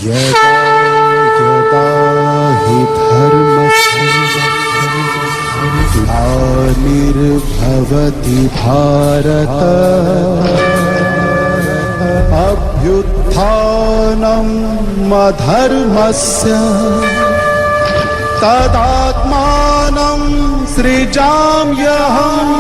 यदा यदा हि धर्मस्य ग्लानिर्भवति भारत अभ्युत्थानम् अधर्मस्य तदात्मानं सृजाम्यहम्।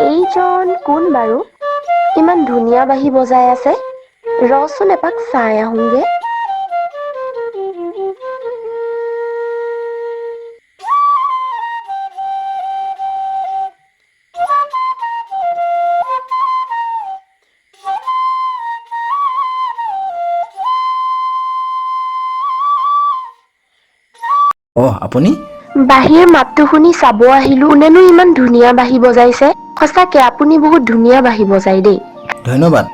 এইজন কোন বাৰু? ইমান ধুনীয়া বাঁহী বজাই আছে। ৰচোন এপাক চাই আহোঁগে। আপুনি? বাঁহীৰ মাতটো শুনি চাব আহিলো। কোনেনো ইমান ধুনীয়া বাঁহী বজাইছে। সঁচাকে আপুনি বহুত ধুনীয়া বাঁহী বজাই দেই। ধন্যবাদ।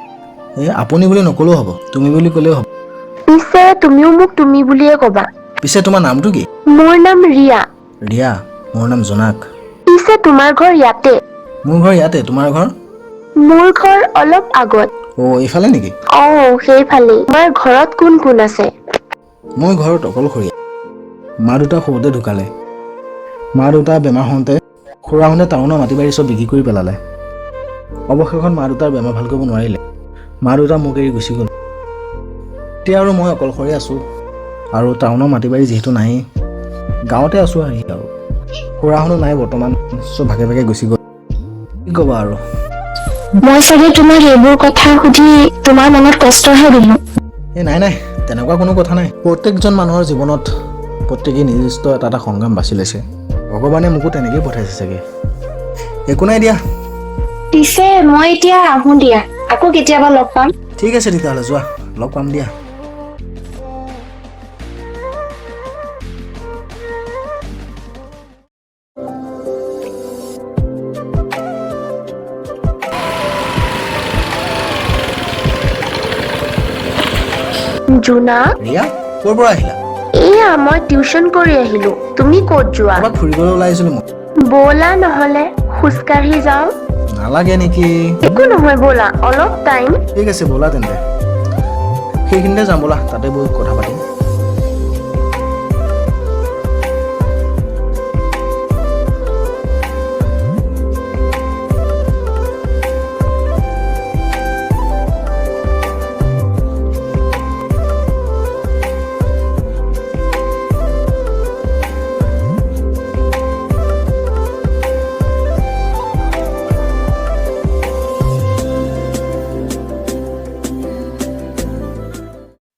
আপুনি বুলি নকলেও হ'ব, তুমি বুলি ক'লেও হ'ব। পিছে তুমিও মোক তুমি বুলিয়ে ক'বা। পিছে তোমাৰ নামটো কি? মোৰ নাম ৰিয়া। ৰিয়া, মোৰ নাম জোনাক। পিছে তোমাৰ ঘৰ ইয়াতে? মোৰ ঘৰ ইয়াতে, তোমাৰ ঘৰ? মোৰ ঘৰ অলপ আগত। এইফালে নেকি? সেইফালে। তোমাৰ ঘৰত কোন কোন আছে? মই ঘৰত অকলশৰীয়া। মা দেউতা সৰুতে ঢুকালে। মা দেউতা বেমাৰ হওঁতে খুৰাহঁতে টাউনৰ মাটি বাৰী চব বিক্ৰী কৰি পেলালে। অৱশেষত মা দেউতাৰ বেমাৰ ভাল কৰিব নোৱাৰিলে। মা দেউতা মোক এৰি গুচি গ'ল। এতিয়া আৰু মই অকলশৰে আছোঁ। আৰু টাউনৰ মাটি বাৰী যিহেতু নায়েই, গাঁৱতে আছোঁ আৰু খুৰাহঁতো নাই বৰ্তমান, চব ভাগে ভাগে গুচি গ'ল। কি ক'বা আৰু। মই চাগে তোমাক এইবোৰ কথা সুধি তোমাৰ মনত কষ্টহে দিলোঁ। নাই, তেনেকুৱা কোনো কথা নাই। প্ৰত্যেকজন মানুহৰ জীৱনত প্ৰত্যেকেই নিৰ্দিষ্ট এটা সংগ্ৰাম বাছি লৈছে। ভগৱানে মোকো তেনেকেই পঠাইছে চাগে। একো নাই দিয়া। পিছে মই এতিয়া আহোঁ দিয়া, আকৌ কেতিয়াবা লগ পাম। ঠিক আছে তেতিয়াহ'লে, যোৱা, লগ পাম দিয়া। জোনা? ৰিয়া, ক'ৰ পৰা আহিলা? এয়া মই টিউচন কৰি আহিলো। তুমি ক'ত যোৱা? ক'ৰবাত ফুৰিবলৈ ওলাই আহিছিলোঁ মই। ব'লা নহ'লে খোজকাঢ়ি যাওঁ। নালাগে নেকি? একো নহয় ব'লা, অলপ টাইম। ঠিক আছে ব'লা তেন্তে, সেইখিনিতে যাম ব'লা, তাতে বহি কথা পাতিম।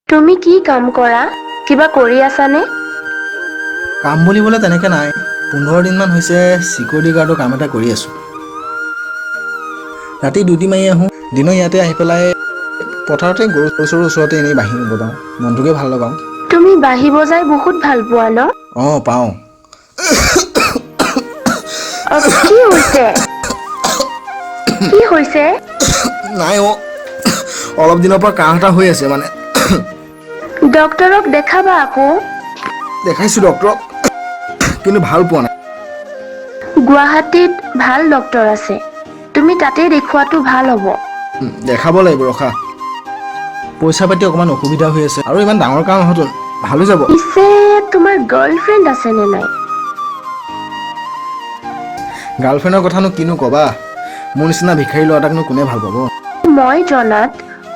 তুমি কি কাম কৰা? কিবা কৰি আছানে? কাম বুলিবলৈ তেনেকৈ নাই। 15 দিনমান হৈছে চিকিউৰিটি গাৰ্ডৰ কাম এটা কৰি আছোঁ। ৰাতি ডিউটি মাৰি আহোঁ, দিনৰ ইয়াতে আহি পেলাই পথাৰতে গৰু চৰুৰ ওচৰতে এনেই বাঁহী বজাওঁ, মনটোকে ভাল লগাওঁ। তুমি বাঁহী বজাই বহুত ভাল পোৱা ন? পাওঁ। কি হৈছে? কি হৈছে? নাই অলপ দিনৰ পৰা কাহ এটা হৈ আছে মানে। ডক্তৰক দেখাবা আকৌ। দেখাইছোঁ ডক্তৰক, কিন্তু ভাল পোৱা নাই। গুৱাহাটীত ভাল ডক্তৰ আছে, তুমি তাতে দেখুৱাটো ভাল হ'ব। দেখাব লাগিব, ৰখা। পইচা পাতি অকণমান অসুবিধা হৈ আছে, আৰু ইমান ডাঙৰ কাম নহয়তো, ভাল হৈ যাব। পিছে তোমাৰ গাৰ্লফ্ৰেণ্ড আছে নে নাই? গাৰ্লফ্ৰেণ্ডৰ কথানো কিনো ক'বা, মোৰ নিচিনা ভিখাৰী ল'ৰাটাকনো কোনে ভাল পাব। মই জনাত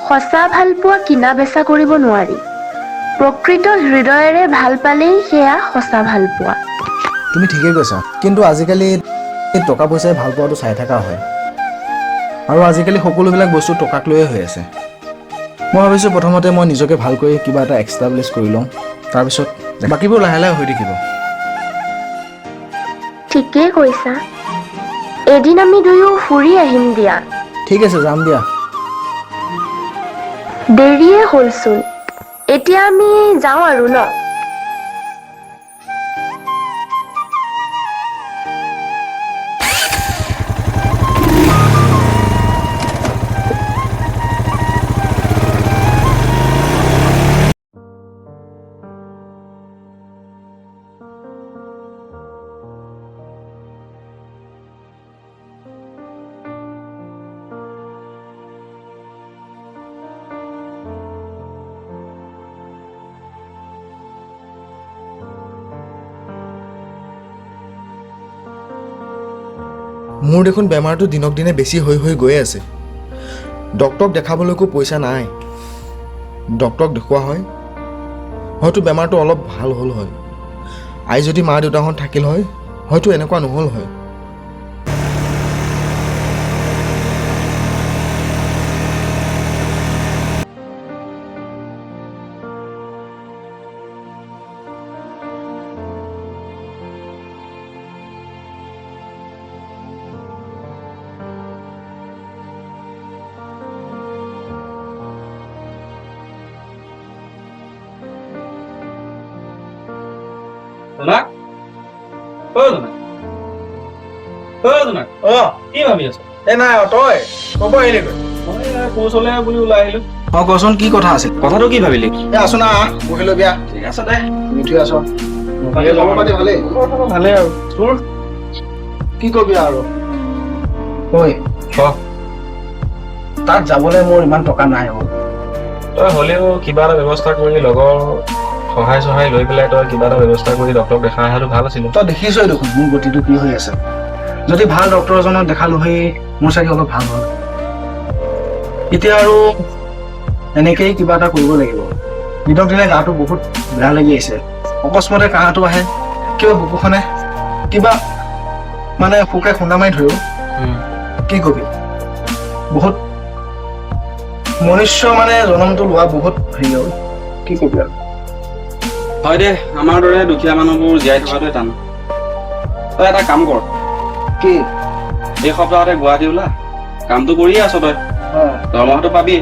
সঁচা ভাল পোৱা কিনা বেচা কৰিব নোৱাৰি। প্ৰকৃত হৃদয়েৰে ভাল পালেই সেয়া সঁচা ভাল পোৱা। তুমি ঠিকেই কৈছা, কিন্তু আজিকালি টকা পইচাই ভাল পোৱাটো চাই থকা হয়, আৰু আজিকালি সকলোবিলাক বস্তু টকাক লৈয়ে হৈ আছে। মই ভাবিছোঁ প্ৰথমতে মই নিজকে ভালকৈ কিবা এটা এক্সটাব্লিছ কৰি লওঁ, তাৰপিছত বাকীবোৰ লাহে লাহে হৈ থাকিব। ঠিকেই কৈছা। এদিন আমি দুয়ো ফুৰি আহিম দিয়া। ঠিক আছে, যাম দিয়া। দেৰিয়ে হ'লচোন। এতিয়া আমি যাওঁ আৰু ন? মোৰ দেখোন বেমাৰটো দিনক দিনে বেছি হৈ গৈ আছে। ডক্তৰক দেখাবলৈকো পইচা নাই। ডক্তৰক দেখুওৱা হয় হয়তো বেমাৰটো অলপ ভাল হ'ল হয়। আই যদি মা দেউতাহঁত থাকিল হয় হয়তো এনেকুৱা নহ'ল হয়। জোনাক কি ভাবি আছ? এই নাই তই ক'ব আহিলিগৈ। মই কৌশলে বুলি ওলাই আহিলো। কচোন কি কথা আছিল? কথাটো কি ভাবিলি? এই আছো না বহি ল'বি। ঠিক আছে দে, মিঠি আছ খবৰ পাতি ভালেই? ভালেই আৰু তোৰ? কি কবি আৰু। ঐ ক তাত যাবলৈ মোৰ ইমান টকা নাই। তই হ'লেও কিবা এটা ব্যৱস্থা কৰি লগৰ সহায় লৈ পেলাই তই কিবা এটা ব্যৱস্থা কৰি ডক্তৰক দেখাই অহাটো ভাল আছিল। তই দেখিছই দেখোন মোৰ গতিটো কি হৈ আছে। যদি ভাল ডক্তৰ এজনক দেখালো সেই মোৰ চাগে অলপ ভাল হ'ল। এতিয়া আৰু এনেকেই কিবা এটা কৰিব লাগিব। দিনক দিনে গাটো বহুত বেয়া লাগি আহিছে। অকস্মাতে কাহটো আহে, কিবা বুকুখনে কিবা মানে শুকে খুন্দা মাৰি ধৰিব। কি কবি, বহুত মনুষ্য মানে জনমটো লোৱা বহুত হেৰি হ'ল। কি কবি আৰু। হয় দে, আমাৰ দৰে দুখীয়া মানুহবোৰ জীয়াই থকাটোৱে টান। তই এটা কাম কৰ, কি এই সপ্তাহতে গুৱাহাটী ওলা। কামটো কৰিয়ে আছ তই, দৰমহাটো পাবি।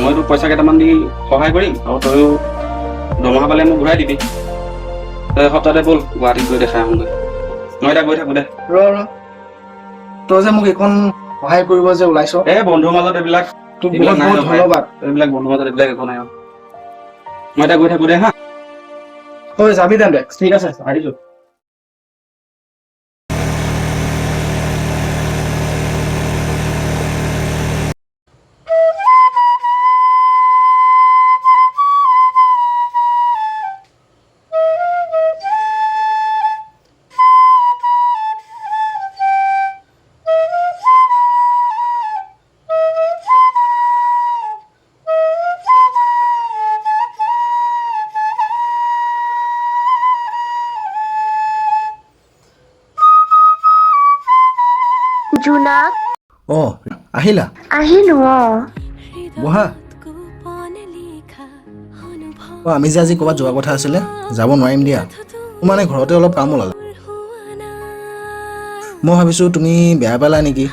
মই তোক পইচা কেইটামান দি সহায় কৰিম আৰু তইও দৰমহা পালে মোক ঘূৰাই দিবি। তই এসপ্তাহতে ব'ল গুৱাহাটীত গৈ দেখাই আহোঁগৈ। মই এতিয়া গৈ থাকো দে। তই যে মোক এইখন সহায় কৰিব যে ওলাইছ, বন্ধুৰ মাজত এইবিলাক তোক বহুত নাই বহুত ধন্যবাদ। এইবিলাক বন্ধুৰ মাজত এইবিলাক একো নাই। মই এতিয়া গৈ থাকো দে হা। তই যাবি তেন্তে? ঠিক আছে, আহিছো। জোনাক আহিলা? আহিলো। বহা। আমি যে আজি ক'ৰবাত যোৱা কথা আছিলে, যাব নোৱাৰিম দিয়া। মোৰ মানে ঘৰতে অলপ কাম ওলালে। মই ভাবিছোঁ তুমি বেয়া পালা নেকি?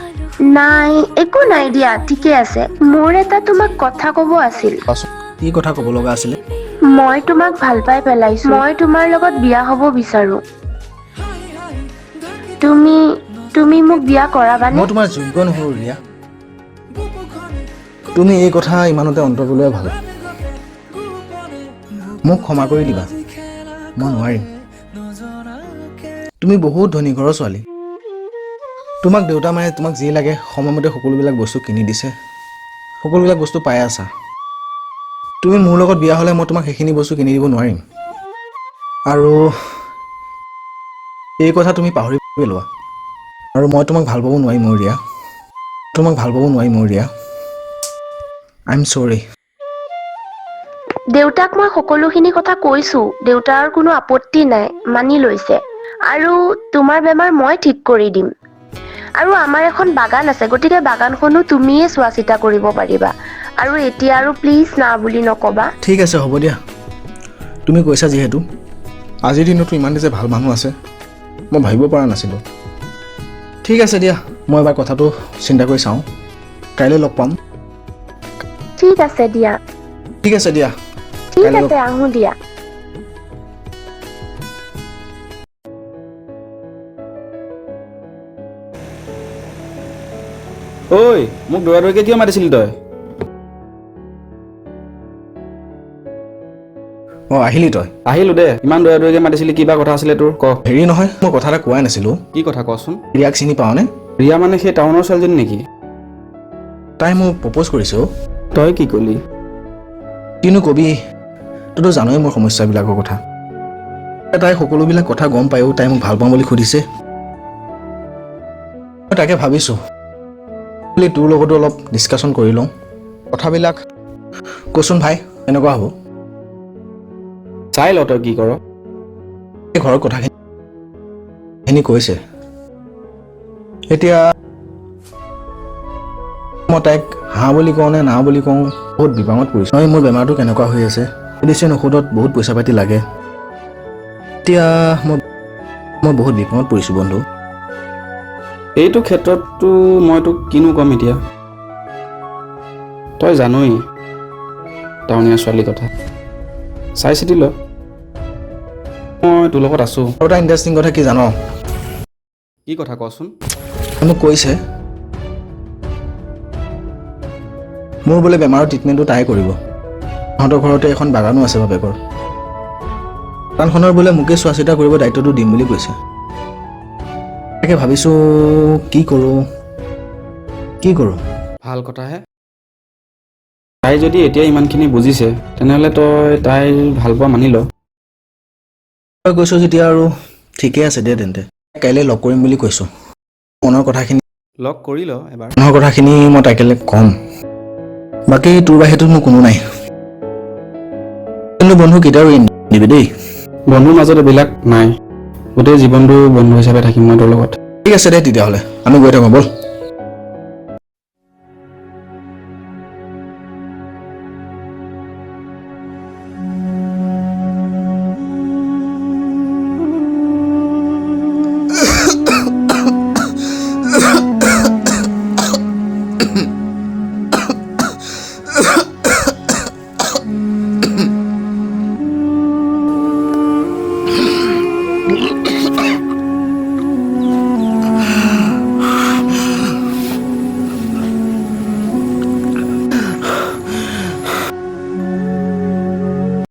নাই, একো নাই দিয়া, ঠিকে আছে। মোৰ এটা তোমাক কথা ক'ব আছিল। কি কথা ক'ব লগা আছিলে? মই তোমাক ভাল পাই পেলাইছো। মই তোমাৰ লগত বিয়া হ'ব বিচাৰো। তুমি মোক বিয়া কৰাবানে? মই তোমাৰ যোগ্য নহওঁ ৰিয়া। তুমি এই কথা ইমানতে অন্ত পেলোৱাই ভাল। মোক ক্ষমা কৰি দিবা, মই নোৱাৰিম। তুমি বহুত ধনী ঘৰৰ ছোৱালী। তোমাক দেউতা মায়ে তোমাক যি লাগে সময়মতে সকলোবিলাক বস্তু কিনি দিছে। সকলোবিলাক বস্তু পাই আছা। তুমি মোৰ লগত বিয়া হ'লে মই তোমাক সেইখিনি বস্তু কিনি দিব নোৱাৰিম। আৰু এই কথা তুমি পাহৰি পেলোৱা। আৰু মই তোমাক ভাল পাব নোৱাৰিম ৰিয়া। আই এম চৰি। দেউতাক মই সকলোখিনি কথা কৈছো। দেউতাৰ কোনো আপত্তি নাই, মানি লৈছে। আৰু তোমাৰ বেমাৰ মই ঠিক কৰি দিম। আৰু আমাৰ এখন বাগান আছে, গতিকে বাগানখনো তুমিয়ে চোৱা চিতা কৰিব পাৰিবা। আৰু এতিয়া আৰু প্লিজ না বুলি নকবা। ঠিক আছে, হ'ব দিয়া। তুমি কৈছা যিহেতু। আজিৰ দিনতো ইমান যে ভাল মানুহ আছে মই ভাবিব পৰা নাছিলোঁ। ঠিক আছে দিয়া, মই এবাৰ কথাটো চিন্তা কৰি চাওঁ। কাইলৈ লগ পাম। ঠিক আছে দিয়া। ঠিক আছে দিয়া ঠিক কাইলৈ আছে আহো দিয়া। ঐ মোক দৌৰা দৌৰিকে কিয় মাতিছিলি তই? অঁ আহিলি তই আহিলো দে, ইমান দৌৰা দৌৰিকে মাতিছিলি, কিবা কথা আছিলে তোৰ ক। হেৰি নহয় মই কথা এটা কোৱাই নাছিলোঁ কি কথা কচোন? ৰিয়াক চিনি পাওঁনে? ৰিয়া মানে সেই টাউনৰ ছোৱালীজনী নেকি? তাই মোক প্ৰপ'জ কৰিছে অ'। তই কি কলি? কিনো কবি, তইতো জানই মোৰ সমস্যাবিলাকৰ কথা। তাই সকলোবিলাক কথা গম পায়ো তাই মোক ভাল পাওঁ বুলি সুধিছে। মই তাকে ভাবিছোঁ বুলি তোৰ লগতো অলপ ডিছকাশ্যন কৰি লওঁ কথাবিলাক। কচোন ভাই এনেকুৱা হ'ব? চাই ল তই কি কৰ। এই ঘৰৰ কথাখিনি কৈছে, এতিয়া মই তাইক হাঁ বুলি কওঁ নে না বুলি কওঁ বহুত বিপাঙত পৰিছোঁ। মই মোৰ বেমাৰটো কেনেকুৱা হৈ আছে, মেডিচিন ঔষধত বহুত পইচা পাতি লাগে। এতিয়া মই বহুত বিপাঙত পৰিছোঁ বন্ধু। এইটো ক্ষেত্ৰততো মই তোক কিনো ক'ম এতিয়া, তই জানই টাউনীয়া ছোৱালীৰ কথা। চাই চিতি ল, মই তোৰ লগত আছোঁ। আৰু এটা ইণ্টাৰেষ্টিং কথা কি জান? কি কথা কচোন? মোক কৈছে মোৰ বোলে বেমাৰৰ ট্ৰিটমেণ্টটো তাই কৰিব। সিহঁতৰ ঘৰতে এখন বাগানো আছে বাপেকৰ। বাগানখনৰ বোলে মোকে চোৱা চিতা কৰিব দায়িত্বটো দিম বুলি কৈছে। তাকে ভাবিছোঁ কি কৰোঁ। ভাল কথাহে। তাই যদি এতিয়া ইমানখিনি বুজিছে তেনেহ'লে তই তাইৰ ভাল পোৱা মানি ল। তই কৈছোঁ যেতিয়া আৰু ঠিকে আছে দে তেন্তে, কাইলৈ লগ কৰিম বুলি কৈছোঁ। মনৰ কৰি ল এবাৰ। কথাখিনি মই তাইলৈ ক'ম। বাকী তোৰ বাহিৰেতো মোৰ কোনো নাই, কিন্তু বন্ধু কেতিয়াও এৰি নিদিবি দেই। বন্ধুৰ মাজত এইবিলাক নাই, গোটেই জীৱনটো বন্ধু হিচাপে থাকিম মই তোৰ লগত। ঠিক আছে দে তেতিয়াহ'লে আমি গৈ থাকোঁ ব'ল।